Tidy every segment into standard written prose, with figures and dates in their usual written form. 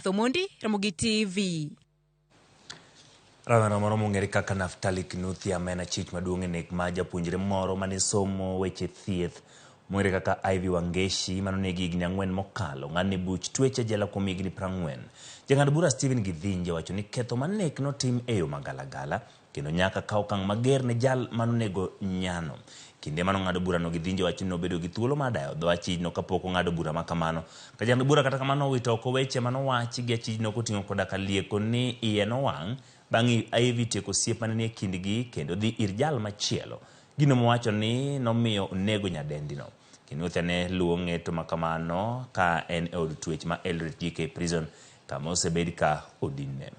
Martha Mondi, Ramogi TV. Rawera moro mong'ere kaka Naftali Kinuthia mena chich maduong' nek ma japuonjre moro mane somo weche thieth mong'ere kaka Ivy Wangeci manonegi higni 4 mokalo ng'ane buch tweche jela kuom higni 40. Jang'ad bura Stephen Githinje wacho ni ketho manek notim e yo magalagala kendo nyaka kaw okang' mager ne jal manonego nyano. Kinde mano ng'ado bura no Githinje wacho ni nobedo gi thuolo mar dayo dho achijno kapok ong'ado bura makamano. Ka jang'ad bura kata kamano owito oko weche manowachi gi achijno koting'o koda ka lieko ni iye nowang' bang' Ivy tieko osiep mane nie kindgi kendo dhi ir jal machielo. Gino mowacho ni nomiyo onego nyadendino. Kinuthia ne luwo ng'eto makamano ka en e od twech ma Eldoret GK Prison kama osebed ka odinne.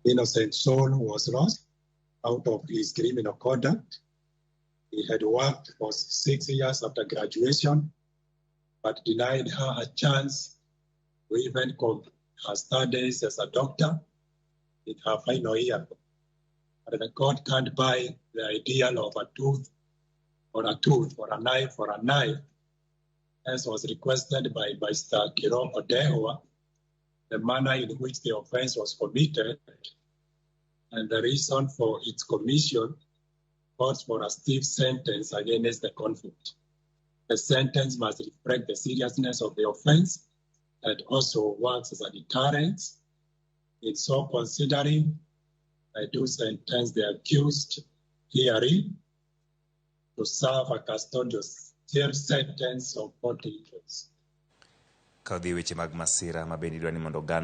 Innocent soul was lost out of his criminal conduct. He had worked for 6 years after graduation, but denied her a chance to even complete her studies as a doctor in her final year. But the court can't buy the ideal of a tooth for a tooth, for a knife, as was requested by Mr. Kode, the manner in which the offense was committed, and the reason for its commission calls for a stiff sentence against the conflict. The sentence must reflect the seriousness of the offense and also works as a deterrent. In so considering, I do sentence the accused herein to serve a custodial sentence of 40 years. Kaudhi weche mag masira mabendi dwani mondo